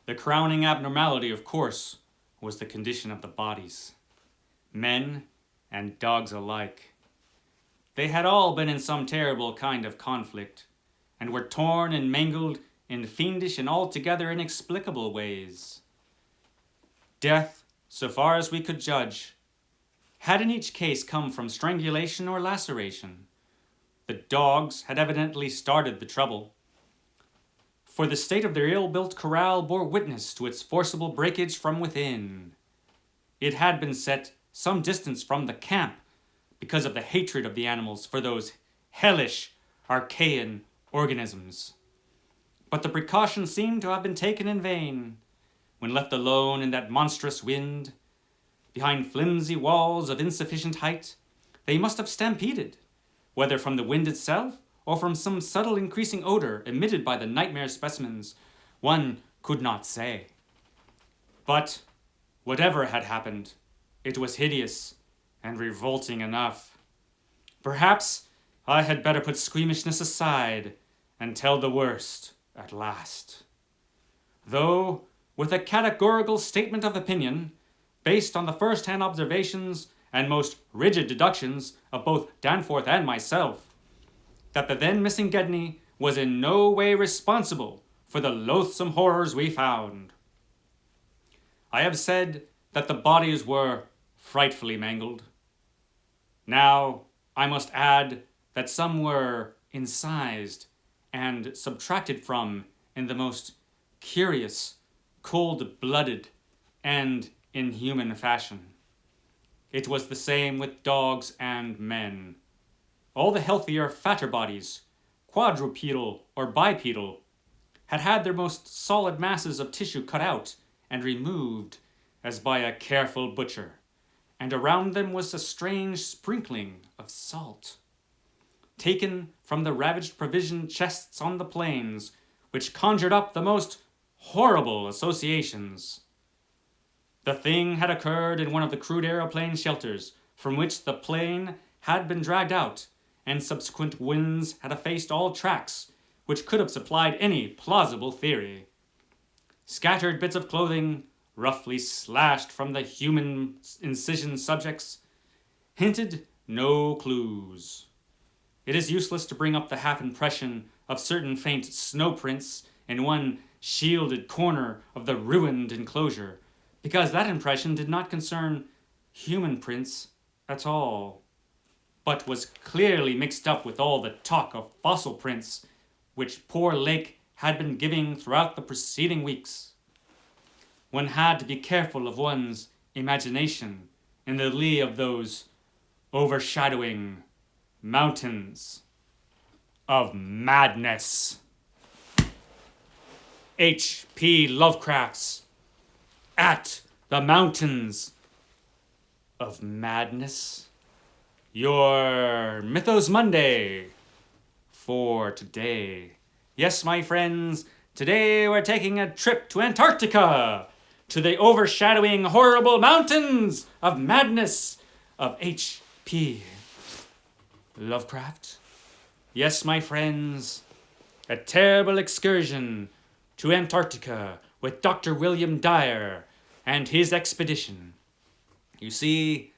The crowning abnormality, of course, was the condition of the bodies. Men and dogs alike. They had all been in some terrible kind of conflict, and were torn and mangled in fiendish and altogether inexplicable ways. Death, so far as we could judge, had in each case come from strangulation or laceration. The dogs had evidently started the trouble, for the state of their ill-built corral bore witness to its forcible breakage from within. It had been set some distance from the camp because of the hatred of the animals for those hellish, archaean organisms. But the precaution seemed to have been taken in vain. When left alone in that monstrous wind, behind flimsy walls of insufficient height, they must have stampeded, whether from the wind itself or from some subtle increasing odor emitted by the nightmare specimens, one could not say. But whatever had happened, it was hideous and revolting enough. Perhaps I had better put squeamishness aside and tell the worst at last. Though, with a categorical statement of opinion, based on the first-hand observations and most rigid deductions of both Danforth and myself, that the then missing Gedney was in no way responsible for the loathsome horrors we found. I have said that the bodies were frightfully mangled. Now, I must add that some were incised and subtracted from in the most curious, cold-blooded, and inhuman fashion. It was the same with dogs and men. All the healthier, fatter bodies, quadrupedal or bipedal, had had their most solid masses of tissue cut out and removed as by a careful butcher, and around them was a strange sprinkling of salt, taken from the ravaged provision chests on the plains, which conjured up the most horrible associations. The thing had occurred in one of the crude aeroplane shelters from which the plane had been dragged out, and subsequent winds had effaced all tracks which could have supplied any plausible theory. Scattered bits of clothing, roughly slashed from the human incision subjects, hinted no clues. It is useless to bring up the half-impression of certain faint snow prints in one shielded corner of the ruined enclosure, because that impression did not concern human prints at all, but was clearly mixed up with all the talk of fossil prints which poor Lake had been giving throughout the preceding weeks. One had to be careful of one's imagination in the lee of those overshadowing mountains of madness. H.P. Lovecraft's At the Mountains of Madness. Your Mythos Monday for today. Yes, my friends, today we're taking a trip to Antarctica, to the overshadowing horrible mountains of madness of H.P. Lovecraft. Yes, my friends, a terrible excursion to Antarctica with Dr. William Dyer and his expedition. You see,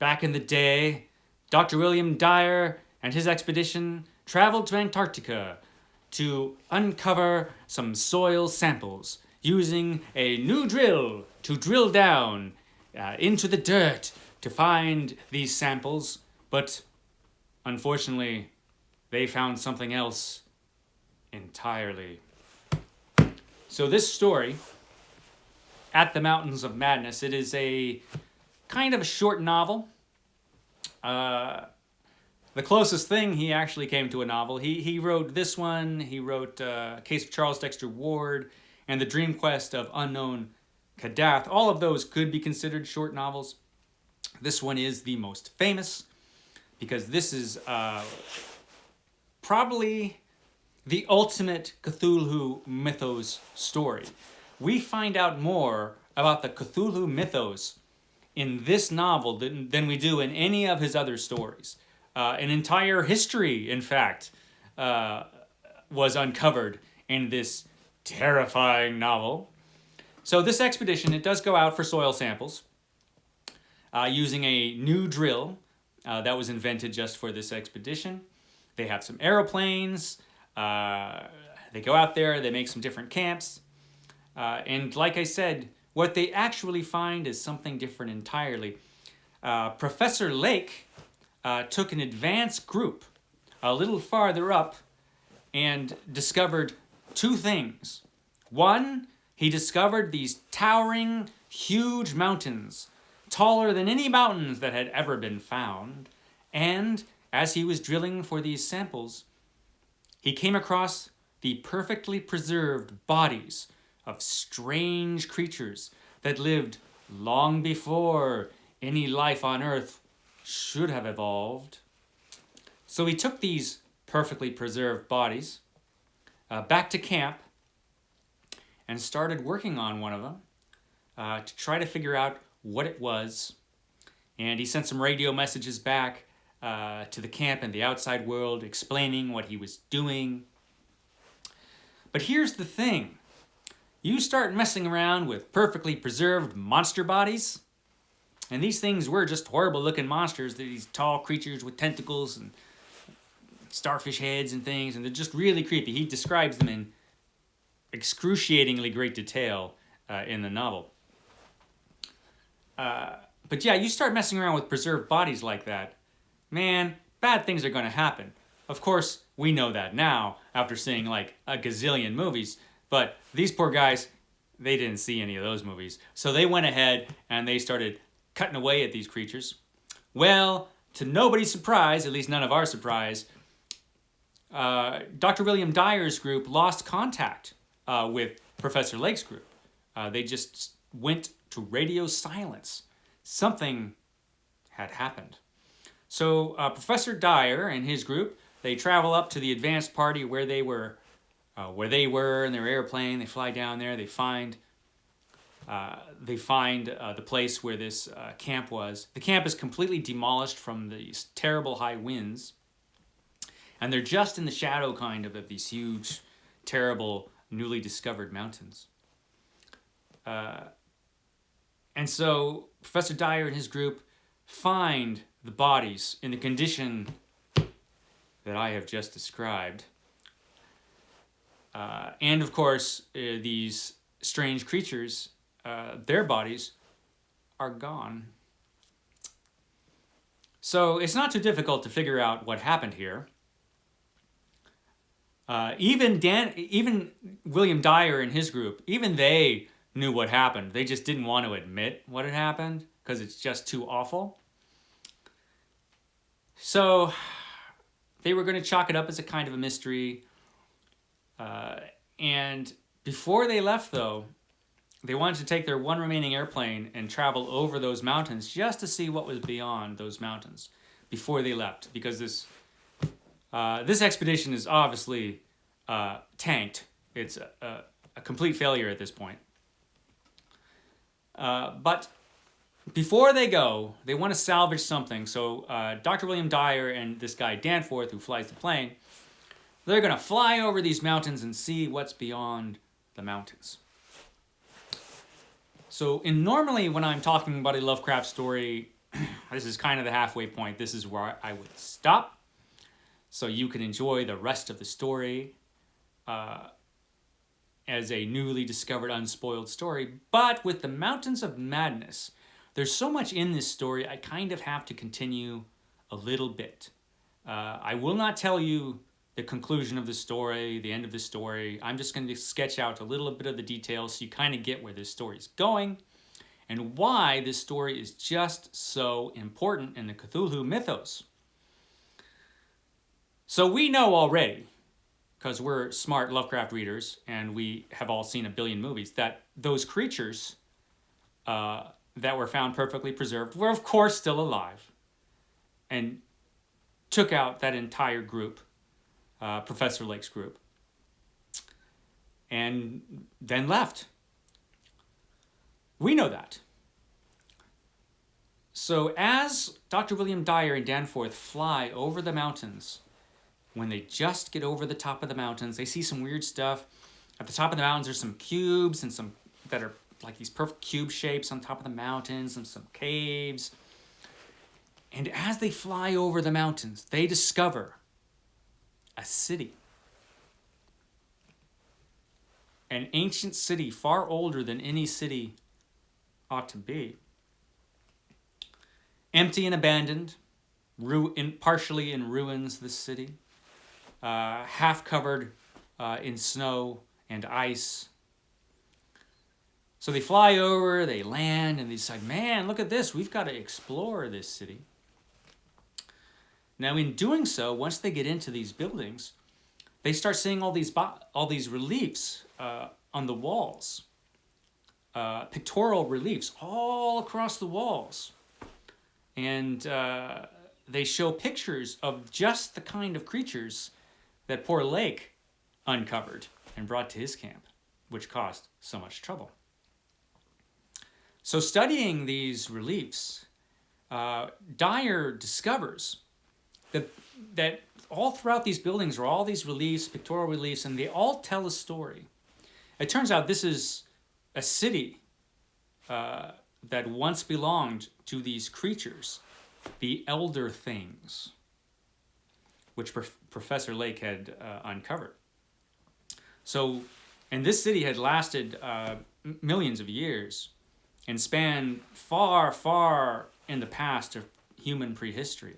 back in the day, Dr. William Dyer and his expedition traveled to Antarctica to uncover some soil samples using a new drill to drill down into the dirt to find these samples, but unfortunately, they found something else entirely. So this story, At the Mountains of Madness, it is a kind of a short novel. The closest thing he actually came to a novel. He wrote this one. He wrote Case of Charles Dexter Ward and The Dream Quest of Unknown Kadath. All of those could be considered short novels. This one is the most famous because this is probably the ultimate Cthulhu mythos story. We find out more about the Cthulhu mythos in this novel than we do in any of his other stories. An entire history, in fact, was uncovered in this terrifying novel. So this expedition, it does go out for soil samples using a new drill that was invented just for this expedition. They have some aeroplanes. They go out there, they make some different camps. And like I said, what they actually find is something different entirely. Professor Lake took an advanced group a little farther up and discovered two things. One, he discovered these towering, huge mountains, taller than any mountains that had ever been found. And as he was drilling for these samples, he came across the perfectly preserved bodies of strange creatures that lived long before any life on Earth should have evolved. So he took these perfectly preserved bodies back to camp and started working on one of them to try to figure out what it was. And he sent some radio messages back to the camp and the outside world explaining what he was doing. But here's the thing. You start messing around with perfectly preserved monster bodies, and these things were just horrible looking monsters. They're these tall creatures with tentacles and starfish heads and things, and they're just really creepy. He describes them in excruciatingly great detail in the novel. But yeah, you start messing around with preserved bodies like that, man, bad things are going to happen. Of course, we know that now after seeing like a gazillion movies, but these poor guys, they didn't see any of those movies. So they went ahead and they started cutting away at these creatures. Well, to nobody's surprise, at least none of our surprise, Dr. William Dyer's group lost contact with Professor Lake's group. They just went to radio silence. Something had happened. So Professor Dyer and his group, they travel up to the advanced party where they were in their airplane. They fly down there. They find the place where this camp was. The camp is completely demolished from these terrible high winds. And they're just in the shadow kind of these huge, terrible, newly discovered mountains. And so Professor Dyer and his group find the bodies in the condition that I have just described. And of course, these strange creatures, their bodies are gone. So it's not too difficult to figure out what happened here. Even William Dyer and his group, even they knew what happened. They just didn't want to admit what had happened because it's just too awful. So they were going to chalk it up as a kind of a mystery. And before they left, though, they wanted to take their one remaining airplane and travel over those mountains just to see what was beyond those mountains before they left. Because this expedition is obviously tanked. It's a complete failure at this point. But before they go, they want to salvage something. So Dr. William Dyer and this guy Danforth, who flies the plane, they're going to fly over these mountains and see what's beyond the mountains. So normally when I'm talking about a Lovecraft story, this is kind of the halfway point. This is where I would stop so you can enjoy the rest of the story as a newly discovered, unspoiled story. But with the Mountains of Madness, there's so much in this story, I kind of have to continue a little bit. I will not tell you the conclusion of the story, the end of the story. I'm just going to sketch out a little bit of the details so you kind of get where this story is going and why this story is just so important in the Cthulhu mythos. So we know already, because we're smart Lovecraft readers and we have all seen a billion movies, that those creatures that were found perfectly preserved were of course still alive and took out that entire group, Professor Lake's group, and then left. We know that. So as Dr. William Dyer and Danforth fly over the mountains, when they just get over the top of the mountains, they see some weird stuff. At the top of the mountains, there's some cubes and some that are like these perfect cube shapes on top of the mountains and some caves. And as they fly over the mountains, they discover a city. An ancient city, far older than any city ought to be. Empty and abandoned, partially in ruins, this city. Half covered in snow and ice. So they fly over, they land, and they decide, man, look at this. We've got to explore this city. Now, in doing so, once they get into these buildings, they start seeing all these reliefs on the walls, pictorial reliefs all across the walls. And they show pictures of just the kind of creatures that poor Lake uncovered and brought to his camp, which caused so much trouble. So studying these reliefs, Dyer discovers that all throughout these buildings are all these reliefs, pictorial reliefs, and they all tell a story. It turns out this is a city that once belonged to these creatures, the Elder Things, which Professor Lake had uncovered. So, and this city had lasted millions of years and spanned far, far in the past of human prehistory.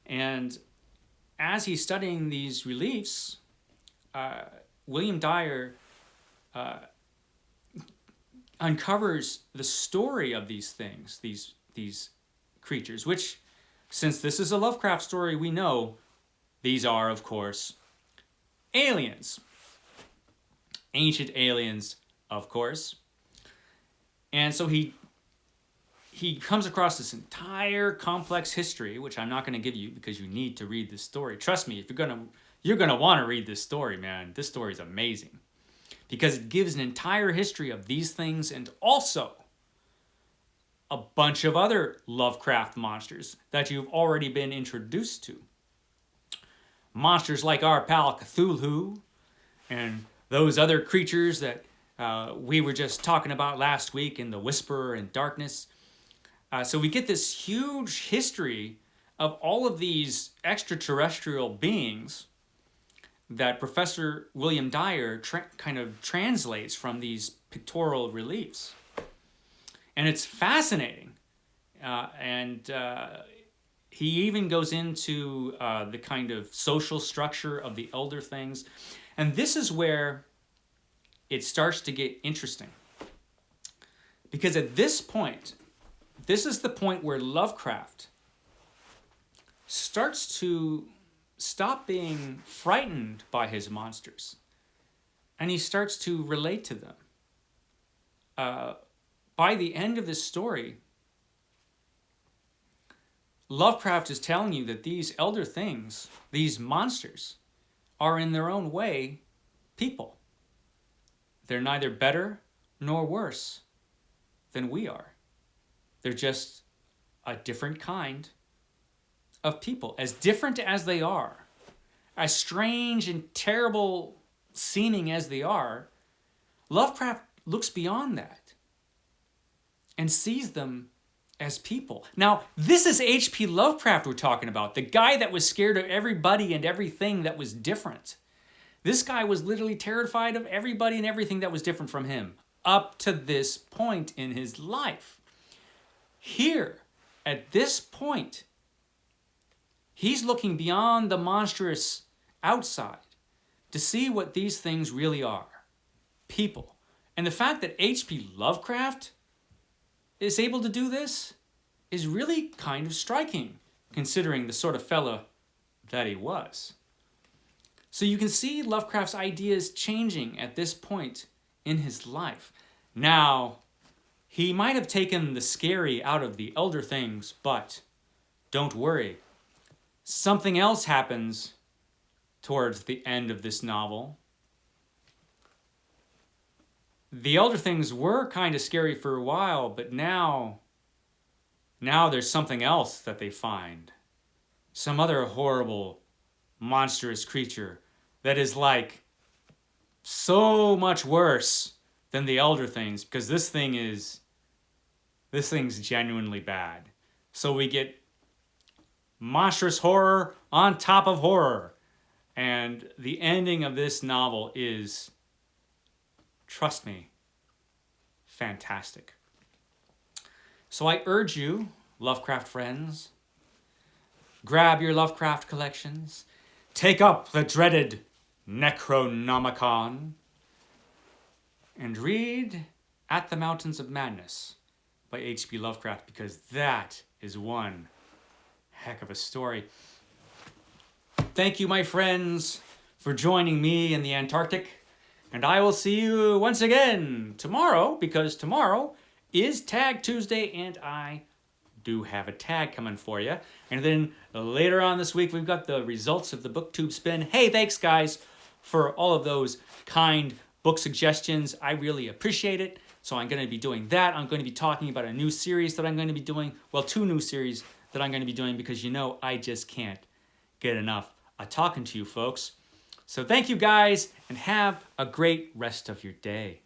And as he's studying these reliefs, William Dyer uncovers the story of these things, these creatures, which, since this is a Lovecraft story, we know these are, of course, aliens. Ancient aliens, of course. And so he comes across this entire complex history, which I'm not going to give you because you need to read this story. Trust me, if you're gonna want to read this story, man. This story is amazing because it gives an entire history of these things and also a bunch of other Lovecraft monsters that you've already been introduced to. Monsters like our pal Cthulhu and those other creatures that we were just talking about last week in The Whisperer and Darkness. So we get this huge history of all of these extraterrestrial beings that Professor William Dyer kind of translates from these pictorial reliefs. And it's fascinating. And he even goes into the kind of social structure of the Elder Things. And this is where it starts to get interesting. Because at this point, this is the point where Lovecraft starts to stop being frightened by his monsters. And he starts to relate to them. By the end of this story, Lovecraft is telling you that these Elder Things, these monsters, are in their own way people. They're neither better nor worse than we are. They're just a different kind of people. As different as they are, as strange and terrible seeming as they are, Lovecraft looks beyond that and sees them as people. Now, this is H.P. Lovecraft we're talking about, the guy that was scared of everybody and everything that was different. This guy was literally terrified of everybody and everything that was different from him up to this point in his life. Here, at this point, he's looking beyond the monstrous outside to see what these things really are. People. And the fact that H.P. Lovecraft is able to do this is really kind of striking, considering the sort of fella that he was. So you can see Lovecraft's ideas changing at this point in his life. Now, he might have taken the scary out of the Elder Things, but don't worry. Something else happens towards the end of this novel. The Elder Things were kind of scary for a while, but now there's something else that they find. Some other horrible, monstrous creature that is like so much worse than the Elder Things, because this thing's genuinely bad. So we get monstrous horror on top of horror. And the ending of this novel is, trust me, fantastic. So I urge you, Lovecraft friends, grab your Lovecraft collections, take up the dreaded Necronomicon, and read At the Mountains of Madness by H.P. Lovecraft, because that is one heck of a story. Thank you, my friends, for joining me in the Antarctic, and I will see you once again tomorrow, because tomorrow is Tag Tuesday, and I do have a tag coming for you. And then later on this week, we've got the results of the BookTube spin. Hey, thanks, guys, for all of those kind book suggestions. I really appreciate it. So I'm going to be doing that. I'm going to be talking about a new series that I'm going to be doing. Well, 2 new series that I'm going to be doing, because I just can't get enough of talking to you folks. So thank you, guys, and have a great rest of your day.